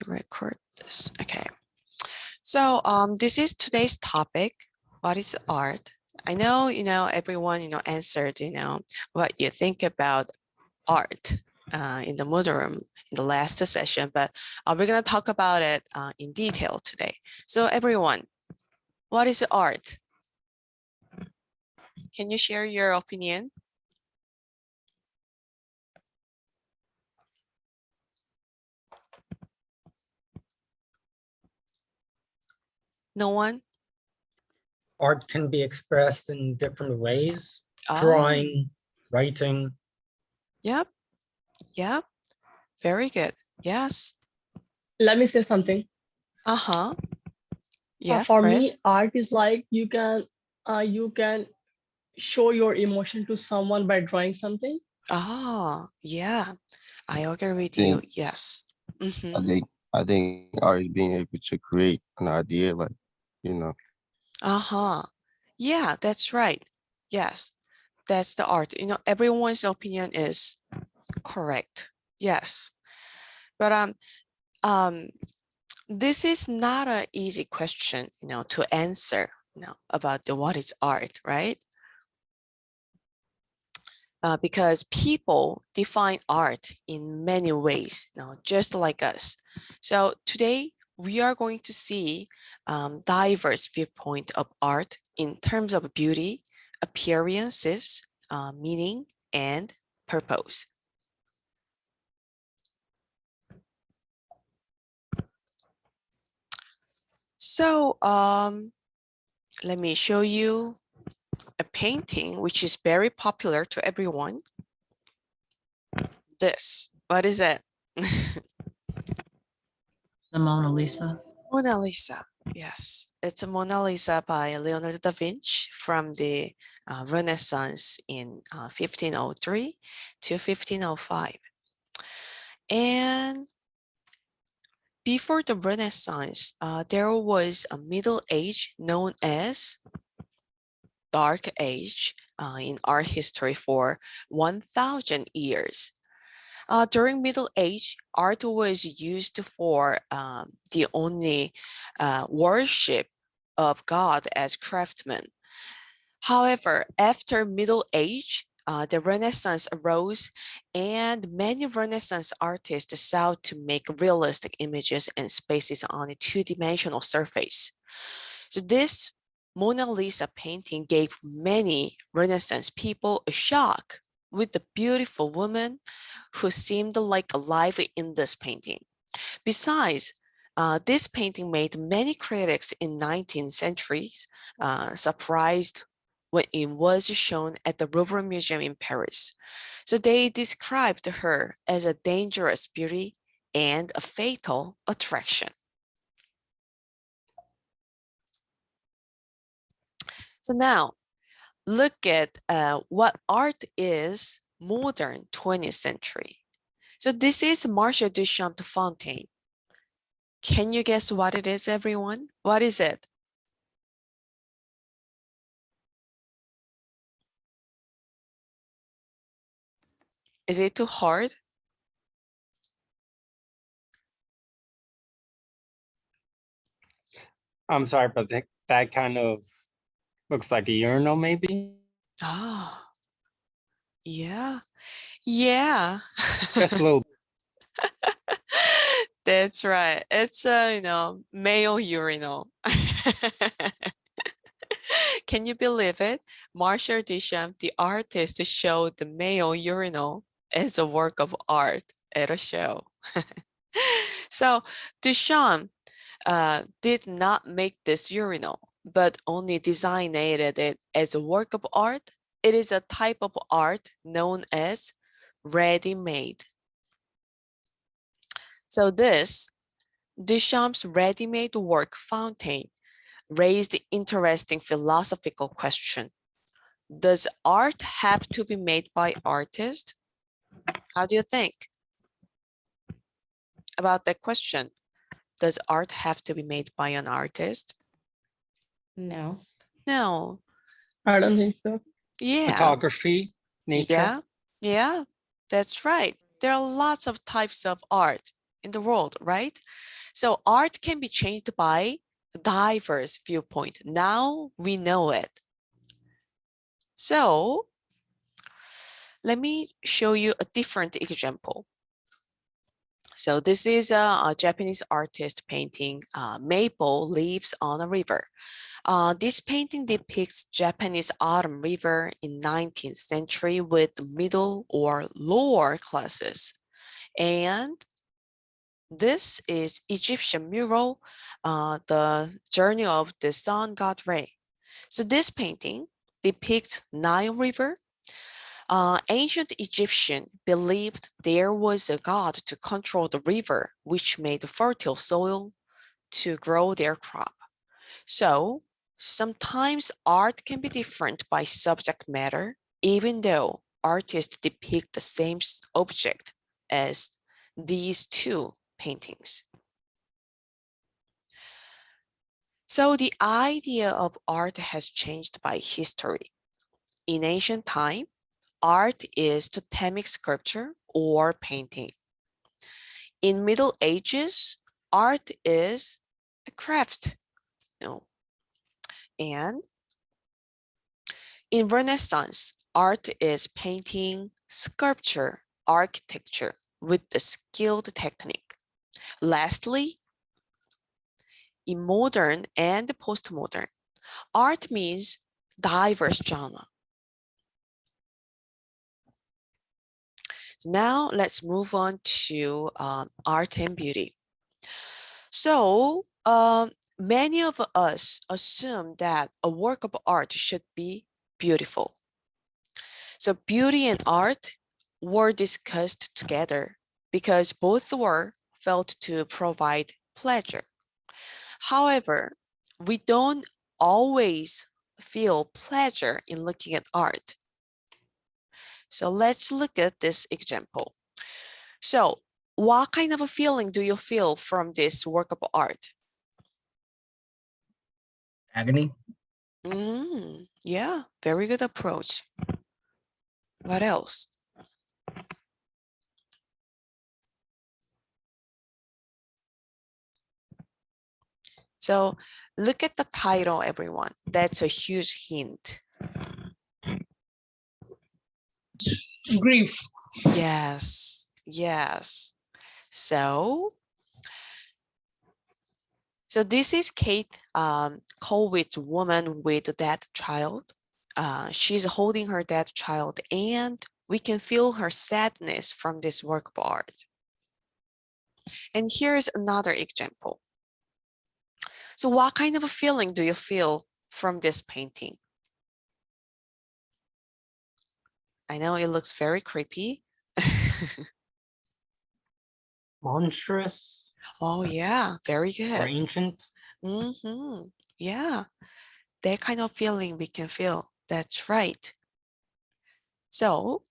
record this. Okay. So this is today's topic. What is art? I know, everyone, answered, what you think about art in the model room in the last session, but we're going to talk about it in detail today. So everyone, what is art? Can you share your opinion? No one? Art can be expressed in different ways. Oh, Drawing, writing. yep, yep. Very good. Yes. Let me say something. Uh-huh. Yeah, For Chris. me, art is like you can show your emotion to someone by drawing something. Oh, yeah. I agree with you. think Yes. Mm-hmm. I think art is being able to create an idea, like, you know. Uh-huh. Yeah, that's right. Yes, that's the art. Everyone's opinion is correct. Yes. But this is not an easy question, to answer, about what is art, right? Because people define art in many ways, just like us. So today we are going to see diverse viewpoint of art in terms of beauty, appearances, meaning, and purpose. So let me show you a painting which is very popular to everyone. This, what is it? The Mona Lisa. Mona Lisa. Yes, it's a Mona Lisa by Leonardo da Vinci from the Renaissance in 1503 to 1505. And before the Renaissance, there was a Middle Age known as Dark Age in art history for 1,000 years. During Middle Age, art was used for the only worship of God as craftsmen. However, after Middle Age, the Renaissance arose, and many Renaissance artists sought to make realistic images and spaces on a two-dimensional surface. So this Mona Lisa painting gave many Renaissance people a shock with the beautiful woman who seemed like alive in this painting. Besides, this painting made many critics in 19th centuries surprised when it was shown at the Louvre Museum in Paris. So they described her as a dangerous beauty and a fatal attraction. So now, look at what art is modern 20th century. So this is Marcel Duchamp Fontaine. Can you guess what it is, everyone? What is it? Is it too hard? I'm sorry, but that kind of looks like a urinal, maybe. Ah, yeah, yeah. Just a little. That's right. It's a, male urinal. Can you believe it? Marcel Duchamp, the artist, showed the male urinal as a work of art at a show. So Duchamp did not make this urinal, but only designated it as a work of art. It is a type of art known as ready-made. So this Duchamp's ready-made work Fontaine raised the interesting philosophical question. Does art have to be made by artists? How do you think about that question? Does art have to be made by an artist? No. No. I don't think so. Yeah. Photography, nature. Yeah. Yeah. That's right. There are lots of types of art. in the world, right? So art can be changed by diverse viewpoint. Now we know it. So let me show you a different example. So this is a Japanese artist painting maple leaves on a river. This painting depicts Japanese autumn river in 19th century with middle or lower classes. And this is Egyptian mural, the journey of the sun god Re. So this painting depicts Nile River. Ancient Egyptian believed there was a god to control the river, which made fertile soil to grow their crop. So sometimes art can be different by subject matter, even though artists depict the same object as these two paintings. So the idea of art has changed by history. In ancient time, art is totemic sculpture or painting. In Middle Ages, art is a craft. And in Renaissance, art is painting, sculpture, architecture with the skilled technique. Lastly, in modern and postmodern, art means diverse genre. Now let's move on to art and beauty. So many of us assume that a work of art should be beautiful. So beauty and art were discussed together because both were felt to provide pleasure. However, we don't always feel pleasure in looking at art. So let's look at this example. So what kind of a feeling do you feel from this work of art? Agony. Yeah, very good approach. What else? So look at the title, everyone. That's a huge hint. Grief. Yes, yes. So this is Kate Colwitt's woman with a dead child. She's holding her dead child, and we can feel her sadness from this work of art. And here's another example. So what kind of a feeling do you feel from this painting? I know it looks very creepy. Monstrous Oh yeah, very or good. ancient. Yeah, that kind of feeling we can feel. That's right. So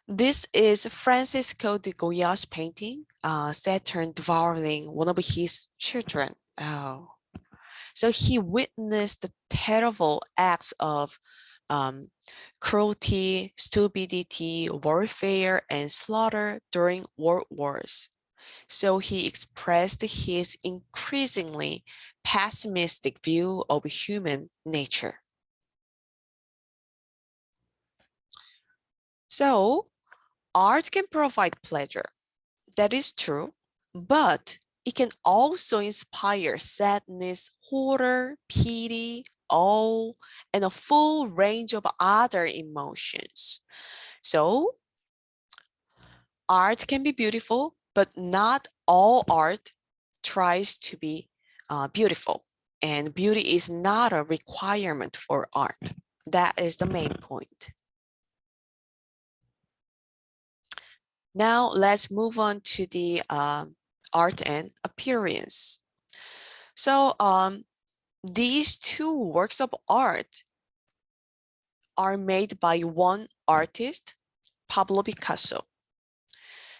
this is Francisco de Goya's painting, Saturn devouring one of his children. Oh, so he witnessed the terrible acts of cruelty, stupidity, warfare, and slaughter during world wars. So he expressed his increasingly pessimistic view of human nature. So art can provide pleasure. That is true, but it can also inspire sadness, horror, pity, awe, and a full range of other emotions. So art can be beautiful, but not all art tries to be beautiful. And beauty is not a requirement for art. That is the main point. Now let's move on to the art and appearance. So these two works of art are made by one artist, Pablo Picasso.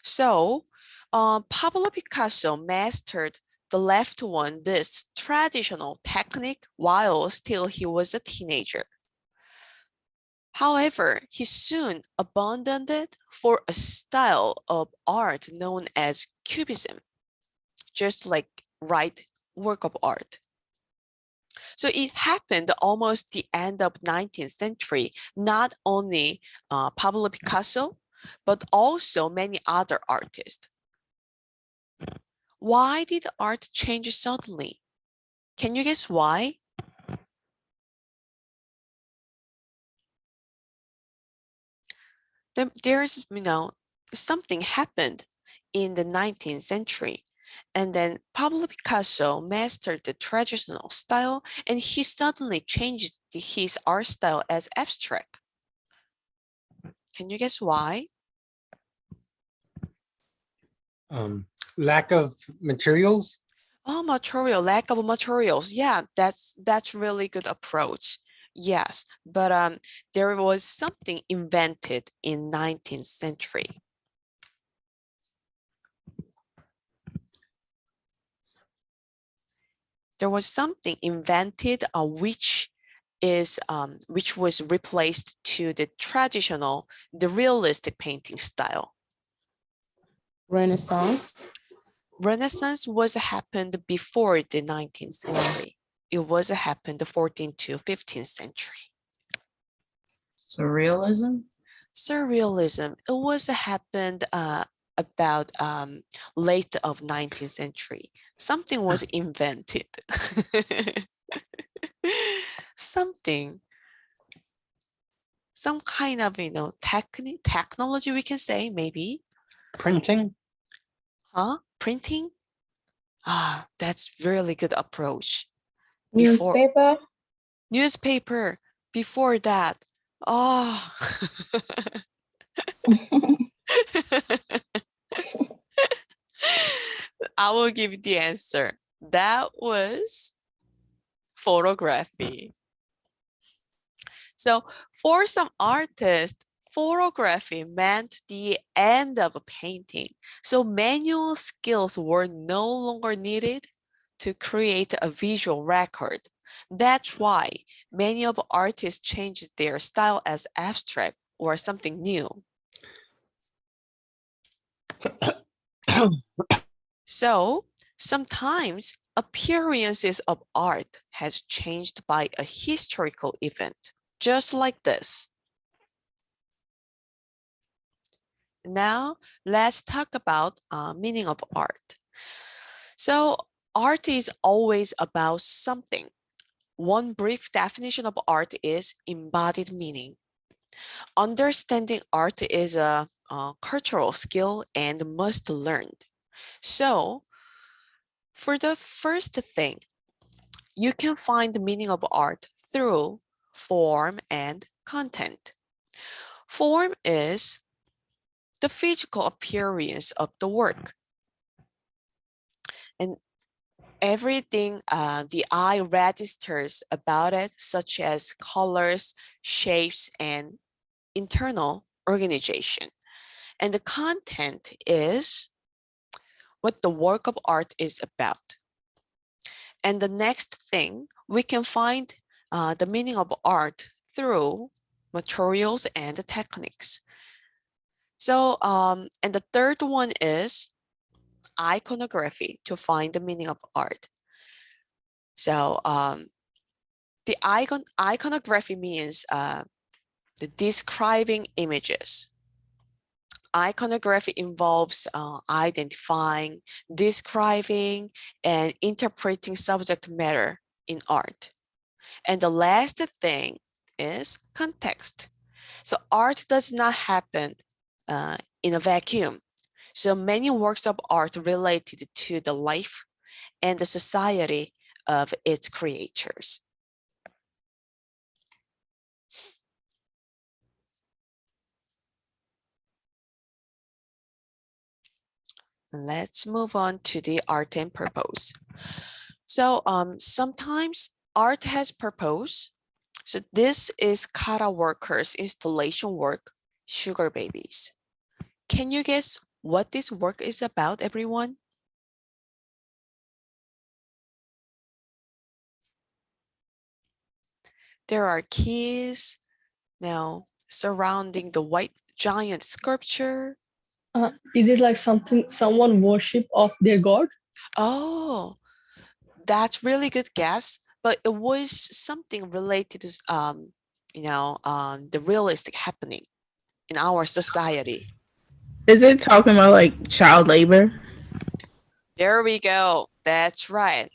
So Pablo Picasso mastered the left one, this traditional technique, while still he was a teenager. However, he soon abandoned it for a style of art known as Cubism, just like Wright work of art. So it happened almost the end of 19th century, not only Pablo Picasso, but also many other artists. Why did art change suddenly? Can you guess why? There's, something happened in the 19th century. And then Pablo Picasso mastered the traditional style and he suddenly changed his art style as abstract. Can you guess why? Lack of materials. Oh, lack of materials. Yeah, that's really good approach. Yes, but there was something invented in 19th century. There was something invented which was replaced to the traditional, the realistic painting style. Renaissance. Renaissance was happened before the 19th century. It was happened the 14th to 15th century. Surrealism. Surrealism, it was happened about late of 19th century. Something was invented. Something, some kind of, technology we can say, maybe. Printing. Printing? Ah, that's really good approach. Before Newspaper. newspaper, before that. Oh. I will give you the answer. That was photography. So for some artists, photography meant the end of a painting. So manual skills were no longer needed to create a visual record. That's why many of artists changed their style as abstract or something new. So sometimes appearances of art has changed by a historical event, just like this. Now let's talk about meaning of art. So art is always about something. One brief definition of art is embodied meaning. Understanding art is a cultural skill and must learned. So for the first thing, you can find the meaning of art through form and content. Form is the physical appearance of the work. And everything the eye registers about it, such as colors, shapes, and internal organization. And the content is what the work of art is about. And the next thing, we can find the meaning of art through materials and the techniques. So, and the third one is iconography to find the meaning of art. So, the iconography means the describing images. Iconography involves identifying, describing, and interpreting subject matter in art. And the last thing is context. So art does not happen in a vacuum. So many works of art related to the life and the society of its creators. Let's move on to the art and purpose. So sometimes art has purpose. So this is Kara workers' installation work, Sugar Babies. Can you guess what this work is about, everyone? There are keys now surrounding the white giant sculpture. Is it like something someone worship of their god? Oh, that's really good guess, but it was something related to the realistic happening in our society. Is it talking about like child labor? There we go. That's right.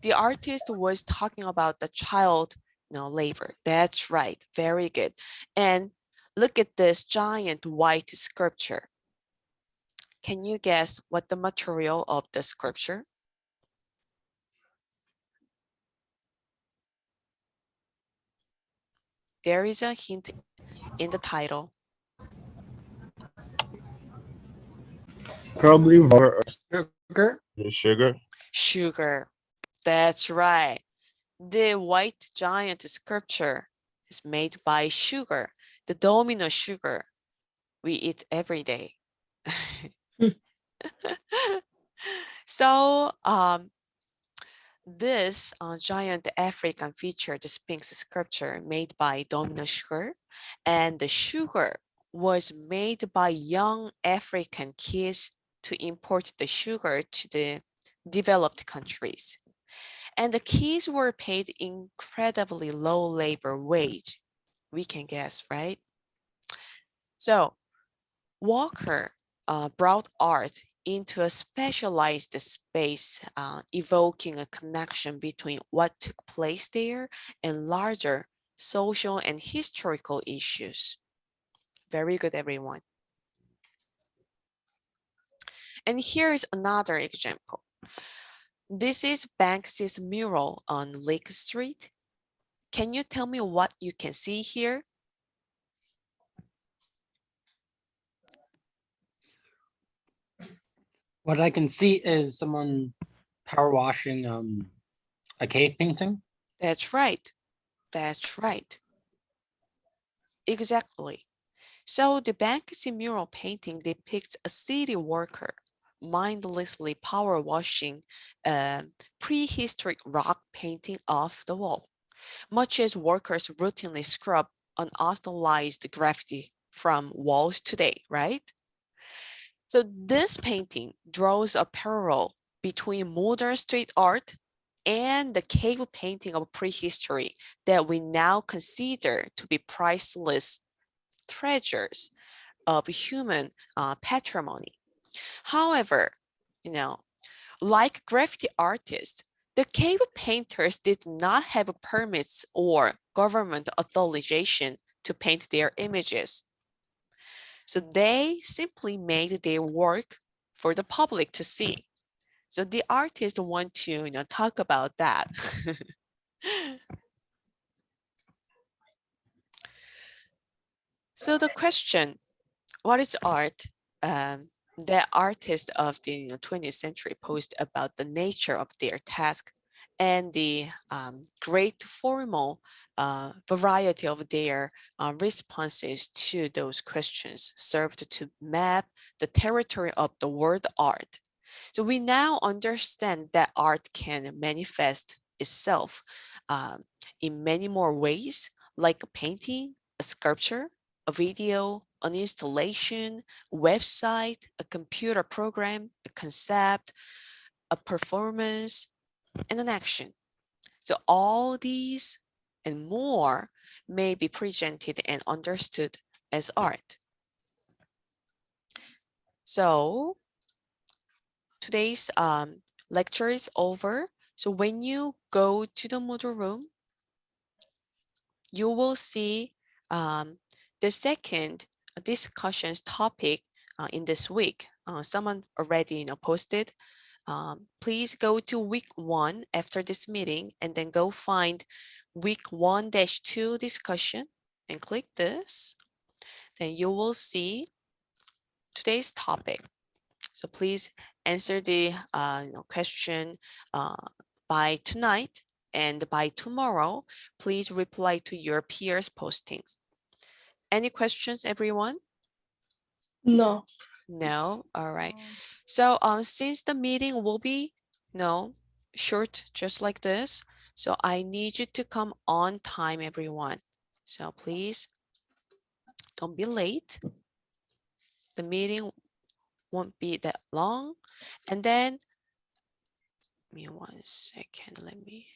The artist was talking about the child labor. That's right. Very good. And look at this giant white sculpture. Can you guess what the material of the sculpture? There is a hint in the title. Probably rubber or sugar. The sugar. Sugar. That's right. The white giant sculpture is made by sugar, the domino sugar we eat every day. So this giant African featured Sphinx sculpture made by domino sugar, and the sugar was made by young African kids to import the sugar to the developed countries. And the kids were paid incredibly low labor wage. We can guess, right? So Walker brought art into a specialized space, evoking a connection between what took place there and larger social and historical issues. Very good, everyone. And here's another example. This is Banksy's mural on Lake Street. Can you tell me what you can see here? What I can see is someone power washing a cave painting. That's right. That's right. Exactly. So the Banksy mural painting depicts a city worker mindlessly power washing a prehistoric rock painting off the wall, much as workers routinely scrub unauthorized graffiti from walls today, right? So this painting draws a parallel between modern street art and the cave painting of prehistory that we now consider to be priceless treasures of human patrimony. However, like graffiti artists, the cave painters did not have permits or government authorization to paint their images. So they simply made their work for the public to see. So the artists want to talk about that. So the question, what is art? The artists of the 20th century posed about the nature of their task and the great formal variety of their responses to those questions served to map the territory of the word art. So we now understand that art can manifest itself in many more ways, like a painting, a sculpture, a video, an installation, website, a computer program, a concept, a performance, and an action. So all these and more may be presented and understood as art. So today's lecture is over. So when you go to the Moodle room, you will see the second discussions topic in this week. Someone already posted. Please go to week 1 after this meeting and then go find week 1-2 discussion and click this. Then you will see today's topic. So please answer the question by tonight, and by tomorrow, please reply to your peers' postings. Any questions, everyone? No. No? All right. So since the meeting will be short, just like this, so I need you to come on time, everyone. So please don't be late. The meeting won't be that long. And then, give me 1 second, let me